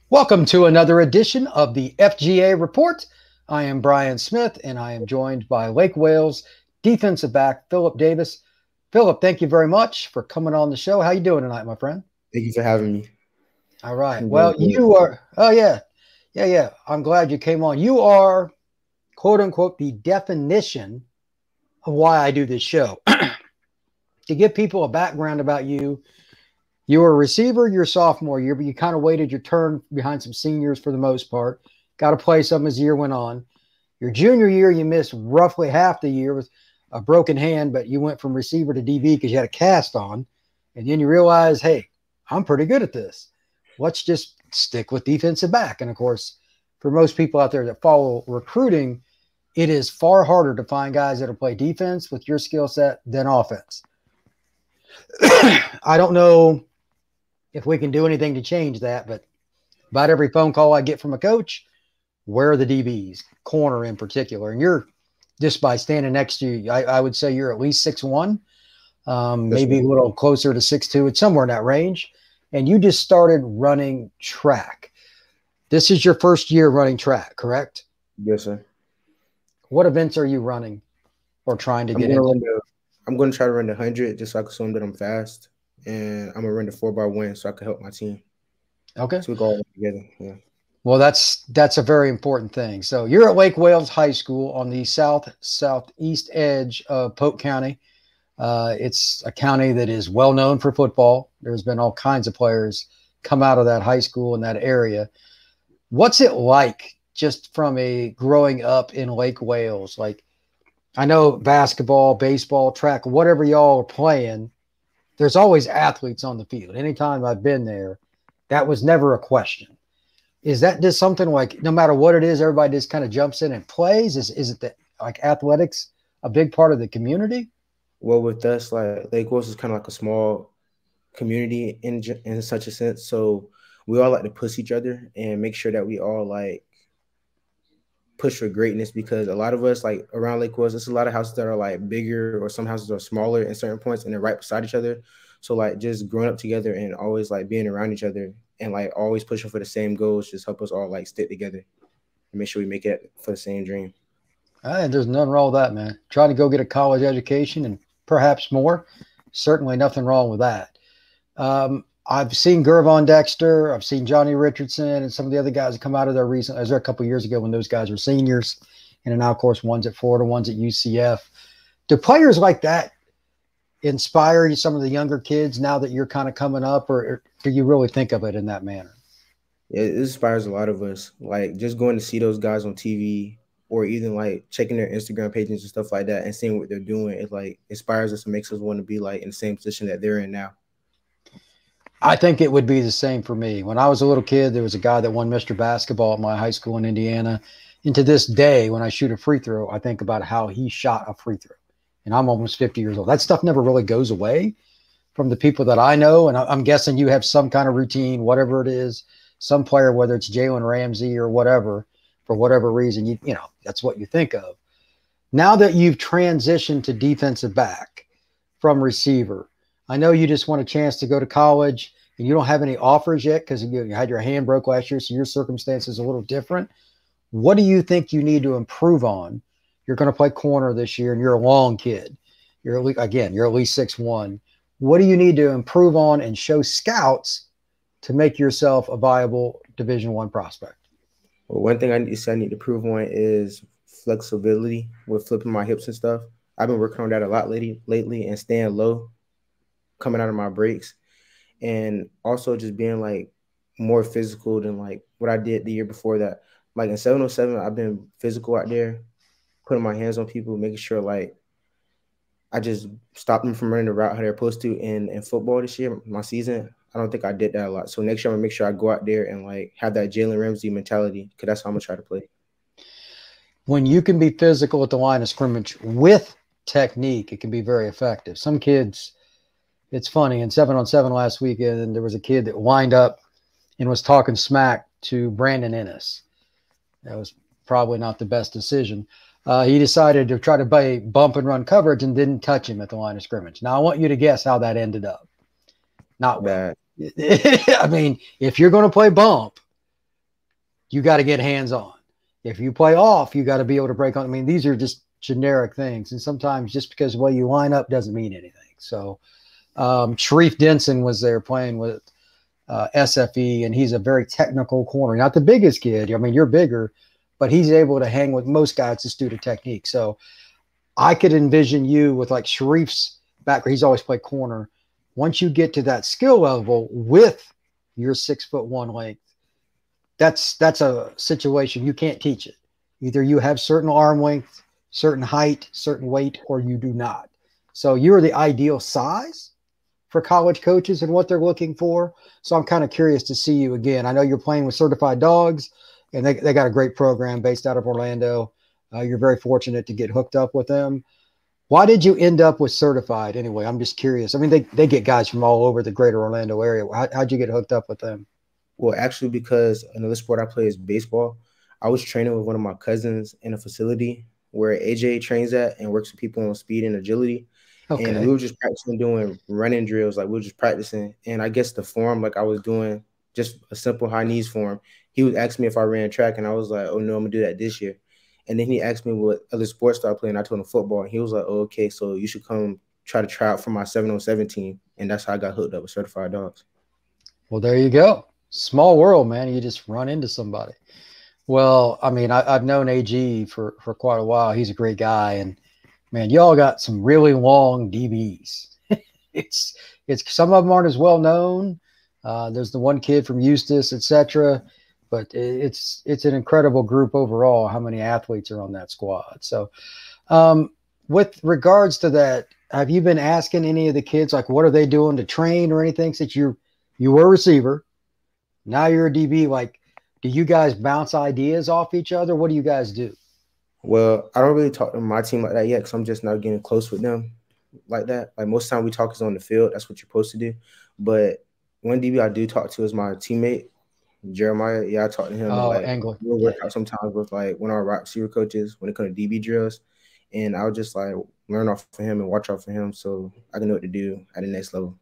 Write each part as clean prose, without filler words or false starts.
Welcome to another edition of the FGA Report. I am Brian Smith, and I am joined by Lake Wales defensive back Philipp Davis. Philipp, thank you very much for coming on the show. How you doing tonight, my friend? Thank you for having me. All right. I'm doing Well, good. you are. Oh yeah. I'm glad you came on. You are, quote unquote, the definition of why I do this show. To give people a background about you, you were a receiver your sophomore year, but you kind of waited your turn behind some seniors for the most part. Got to play some as the year went on. Your junior year, you missed roughly half the year with a broken hand, but you went from receiver to DB because you had a cast on. And then you realized, hey, I'm pretty good at this. Let's just stick with defensive back. And of course, for most people out there that follow recruiting, it is far harder to find guys that'll play defense with your skill set than offense. I don't know if we can do anything to change that, but about every phone call I get from a coach, where are the DBs, corner in particular? And you're just by standing next to you, I would say you're at least 6'1", maybe a little closer to 6'2". It's somewhere in that range. And you just started running track. This is your first year running track, correct? Yes, sir. What events are you running or trying to I'm get gonna into? run the. I'm gonna try to run the 100 just so I can show them that I'm fast, and I'm gonna run the 4x1 so I can help my team. Okay. So we go all together. Yeah. Well, that's a very important thing. So you're at Lake Wales High School on the southeast edge of Polk County. It's a county that is well known for football. There's been all kinds of players come out of that high school in that area. What's it like just from a growing up in Lake Wales? Like, I know basketball, baseball, track, whatever y'all are playing, there's always athletes on the field. Anytime I've been there, that was never a question. Is that just something like no matter what it is, everybody just kind of jumps in and plays? Is it that like athletics a big part of the community? Well, with us, like Lake Worth is kind of like a small community in such a sense. So we all like to push each other and make sure that we all like push for greatness because a lot of us like around Lake Woods, there's a lot of houses that are like bigger or some houses are smaller in certain points and they're right beside each other. So like just growing up together and always like being around each other and like always pushing for the same goals just help us all like stick together and make sure we make it for the same dream. There's nothing wrong with that, man. Trying to go get a college education and perhaps more. Certainly nothing wrong with that. I've seen Gervon Dexter. I've seen Johnny Richardson and some of the other guys that come out of there recently. I was there a couple of years ago when those guys were seniors. And now, of course, one's at Florida, one's at UCF. Do players like that inspire some of the younger kids now that you're kind of coming up, or do you really think of it in that manner? It inspires a lot of us. Like just going to see those guys on TV or even like checking their Instagram pages and stuff like that and seeing what they're doing. It like inspires us and makes us want to be like in the same position that they're in now. I think it would be the same for me. When I was a little kid, there was a guy that won Mr. Basketball at my high school in Indiana. And to this day, when I shoot a free throw, I think about how he shot a free throw. And I'm almost 50 years old. That stuff never really goes away from the people that I know. And I'm guessing you have some kind of routine, whatever it is, some player, whether it's Jalen Ramsey or whatever, for whatever reason, you know, that's what you think of. Now that you've transitioned to defensive back from receiver, I know you just want a chance to go to college and you don't have any offers yet because you had your hand broke last year, so your circumstance is a little different. What do you think you need to improve on? You're going to play corner this year and you're a long kid. You're at least 6'1". What do you need to improve on and show scouts to make yourself a viable Division I prospect? Well, one thing I need to prove on is flexibility with flipping my hips and stuff. I've been working on that a lot lately and staying low, coming out of my breaks, and also just being like more physical than like what I did the year before that. Like in 707, I've been physical out there, putting my hands on people, making sure like I just stopped them from running the route how they're supposed to. In football this year, my season, I don't think I did that a lot. So next year, I'm gonna make sure I go out there and like have that Jalen Ramsey mentality because that's how I'm gonna try to play. When you can be physical at the line of scrimmage with technique, it can be very effective. Some kids, it's funny, in 7-on-7 last weekend, there was a kid that lined up and was talking smack to Brandon Ennis. That was probably not the best decision. He decided to try to play bump and run coverage and didn't touch him at the line of scrimmage. Now, I want you to guess how that ended up. Not well. Bad. I mean, if you're going to play bump, you got to get hands on. If you play off, you got to be able to break on. I mean, these are just generic things. And sometimes just because the way you line up doesn't mean anything. So Sharif Denson was there playing with SFE, and he's a very technical corner. Not the biggest kid. I mean, you're bigger, but he's able to hang with most guys just due to technique. So I could envision you with like Sharif's background. He's always played corner. Once you get to that skill level with your 6'1" length, that's a situation you can't teach it. Either you have certain arm length, certain height, certain weight, or you do not. So you're the ideal size for college coaches and what they're looking for. So I'm kind of curious to see you again. I know you're playing with Certified Dawgs, and they got a great program based out of Orlando. You're very fortunate to get hooked up with them. Why did you end up with Certified anyway? I'm just curious. I mean, they get guys from all over the greater Orlando area. How'd you get hooked up with them? Well, actually, because another sport I play is baseball. I was training with one of my cousins in a facility where AJ trains at and works with people on speed and agility. Okay. And we were just practicing doing running drills. Like we were just practicing. And I guess the form, like I was doing just a simple high knees form. He would ask me if I ran track, and I was like, oh, no, I'm going to do that this year. And then he asked me what other sports I playing. I told him football. And he was like, oh, okay, so you should come try out for my 7-on-7 team. And that's how I got hooked up with Certified Dawgs. Well, there you go. Small world, man. You just run into somebody. Well, I mean, I've known AG for quite a while. He's a great guy. And, man, y'all got some really long DBs. it's some of them aren't as well known. There's the one kid from Eustis, etc. But it's an incredible group overall, how many athletes are on that squad. So with regards to that, have you been asking any of the kids, like, what are they doing to train or anything, since you were a receiver, now you're a DB? Like, do you guys bounce ideas off each other? What do you guys do? Well, I don't really talk to my team like that yet because I'm just not getting close with them like that. Like most of the time we talk is on the field. That's what you're supposed to do. But one DB I do talk to is my teammate, Jeremiah. Yeah, I talk to him. Oh, like, England. We'll work out sometimes with like one of our wide receiver coaches when it comes to DB drills. And I'll just like learn off of him and watch off of him so I can know what to do at the next level.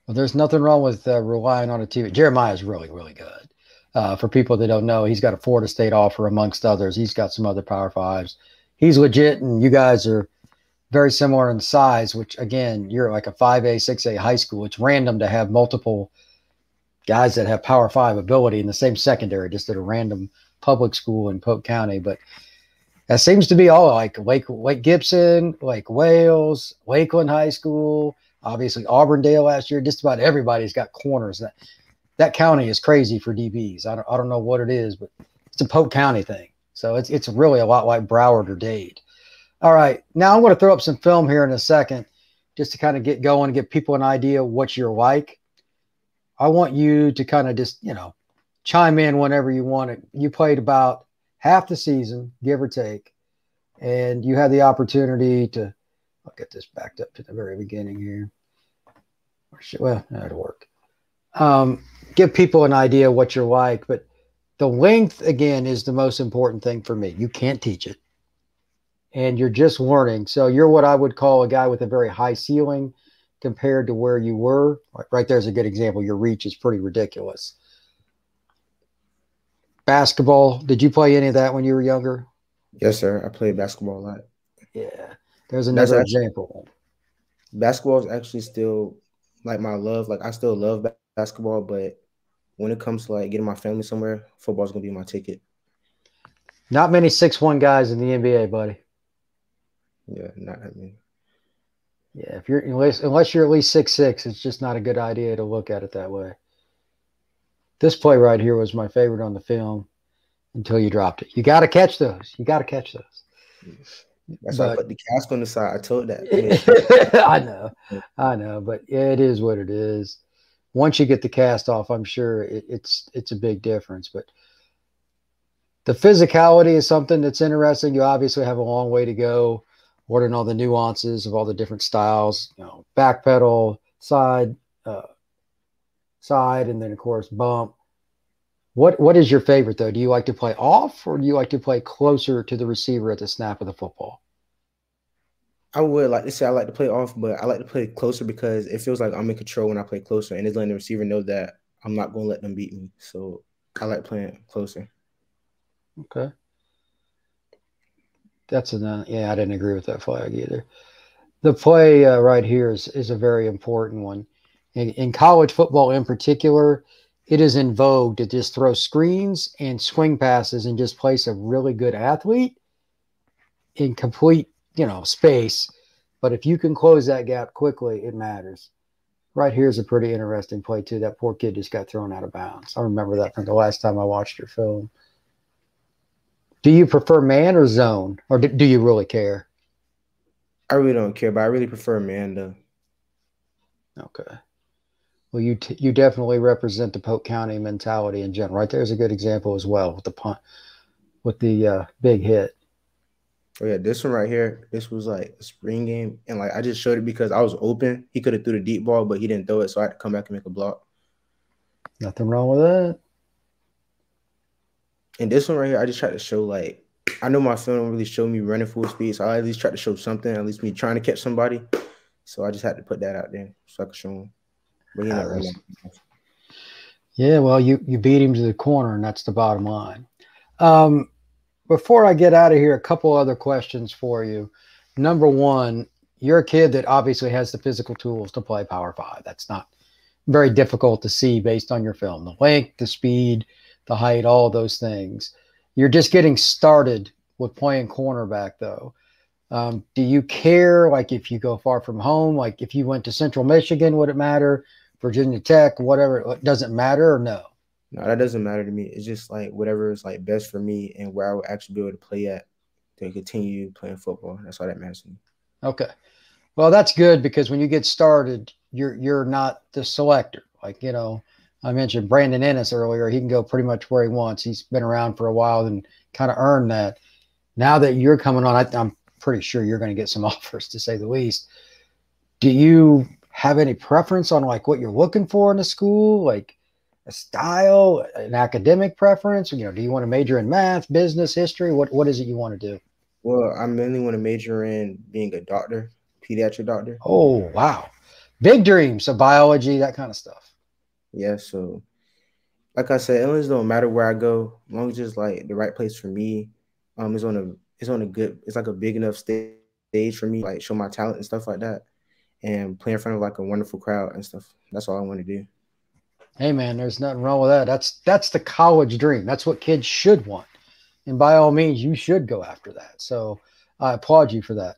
Well, there's nothing wrong with relying on a team. Jeremiah is really, really good. For people that don't know, he's got a Florida State offer amongst others. He's got some other Power Fives. He's legit, and you guys are very similar in size, which, again, you're like a 5A, 6A high school. It's random to have multiple guys that have Power 5 ability in the same secondary, just at a random public school in Polk County. But that seems to be all, like Lake Gibson, Lake Wales, Lakeland High School, obviously Auburndale last year. Just about everybody's got corners. That county is crazy for DBs. I don't know what it is, but it's a Polk County thing. So it's really a lot like Broward or Dade. All right, now I'm going to throw up some film here in a second just to kind of get going and give people an idea what you're like. I want you to kind of just, chime in whenever you want it. You played about half the season, give or take, and you had the opportunity to – I'll get this backed up to the very beginning here. Well, that'll work. Give people an idea what you're like, but the length, again, is the most important thing for me. You can't teach it, and you're just learning. So you're what I would call a guy with a very high ceiling compared to where you were. Right there's a good example. Your reach is pretty ridiculous. Basketball, did you play any of that when you were younger? Yes, sir. I played basketball a lot. Yeah, there's another example. Basketball is actually still like my love. Like I still love basketball, but when it comes to like getting my family somewhere, football's gonna be my ticket. Not many 6'1" guys in the NBA, buddy. Yeah, not that many. Yeah, if you're unless you're at least 6'6", it's just not a good idea to look at it that way. This play right here was my favorite on the film until you dropped it. You got to catch those. You got to catch those. That's why I put the cast on the side. I told that. I know, but it is what it is. Once you get the cast off, I'm sure it's a big difference. But the physicality is something that's interesting. You obviously have a long way to go, learning all the nuances of all the different styles. Back pedal, side, and then of course bump. What is your favorite though? Do you like to play off, or do you like to play closer to the receiver at the snap of the football? I would like to say I like to play off, but I like to play closer because it feels like I'm in control when I play closer, and it's letting the receiver know that I'm not going to let them beat me. So I like playing closer. Okay. That's a yeah. I didn't agree with that flag either. The play right here is a very important one. In college football, in particular, it is in vogue to just throw screens and swing passes and just place a really good athlete in complete, space. But if you can close that gap quickly, it matters. Right here is a pretty interesting play too. That poor kid just got thrown out of bounds. I remember that from the last time I watched your film. Do you prefer man or zone, or do you really care? I really don't care, but I really prefer man though. Okay. Well, you definitely represent the Polk County mentality in general. Right there's a good example as well with the punt, with the big hit. Oh yeah, this one right here, this was like a spring game, and like I just showed it because I was open. He could have threw the deep ball, but he didn't throw it, so I had to come back and make a block. Nothing wrong with that. And this one right here, I just tried to show like I know my film don't really show me running full speed, so I at least tried to show something, at least me trying to catch somebody. So I just had to put that out there so I could show him. But he never really. Yeah, well, you beat him to the corner, and that's the bottom line. Before I get out of here, a couple other questions for you. Number one, you're a kid that obviously has the physical tools to play Power 5. That's not very difficult to see based on your film. The length, the speed, the height, all those things. You're just getting started with playing cornerback, though. Do you care, like, if you go far from home? Like, if you went to Central Michigan, would it matter? Virginia Tech, whatever, does it matter or no? No, that doesn't matter to me. It's just like whatever is like best for me and where I would actually be able to play at to continue playing football. That's all that matters to me. Okay. Well, that's good because when you get started, you're not the selector. Like, I mentioned Brandon Ennis earlier. He can go pretty much where he wants. He's been around for a while and kind of earned that. Now that you're coming on, I'm pretty sure you're going to get some offers, to say the least. Do you have any preference on like what you're looking for in a school, like a style, an academic preference? Do you want to major in math, business, history? What is it you want to do? Well, I mainly want to major in being a doctor, pediatric doctor. Oh, wow. Big dreams. So biology, that kind of stuff. Yeah, so like I said, it don't matter where I go, as long as it's like the right place for me. It's like a big enough stage for me, like show my talent and stuff like that, and play in front of like a wonderful crowd and stuff. That's all I want to do. Hey man, there's nothing wrong with that. That's the college dream. That's what kids should want. And by all means, you should go after that. So I applaud you for that.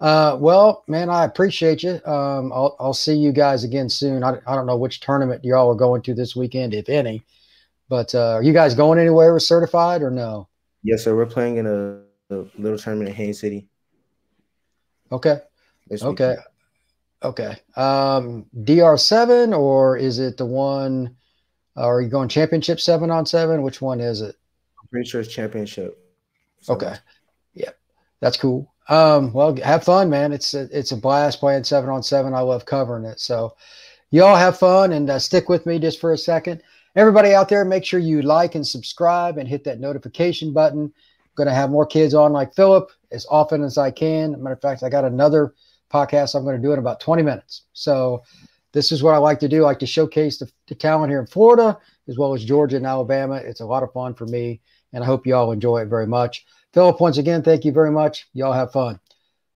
Well, man, I appreciate you. I'll see you guys again soon. I don't know which tournament y'all are going to this weekend, if any. But are you guys going anywhere with Certified or no? Yes, sir. We're playing in a little tournament in Haines City. Okay. Okay. Okay. DR7, or is it the one? Are you going championship 7-on-7? Which one is it? I'm pretty sure it's championship. Okay. Yeah, that's cool. Well, have fun, man. It's a blast playing 7-on-7. I love covering it. So you all have fun and stick with me just for a second. Everybody out there, make sure you like and subscribe and hit that notification button. I'm going to have more kids on like Philip as often as I can. Matter of fact, I got another podcast I'm going to do in about 20 minutes. So this is what I like to do. I like to showcase the talent here in Florida as well as Georgia and Alabama. It's a lot of fun for me, and I hope you all enjoy it very much. Philip, once again, thank you very much. Y'all have fun.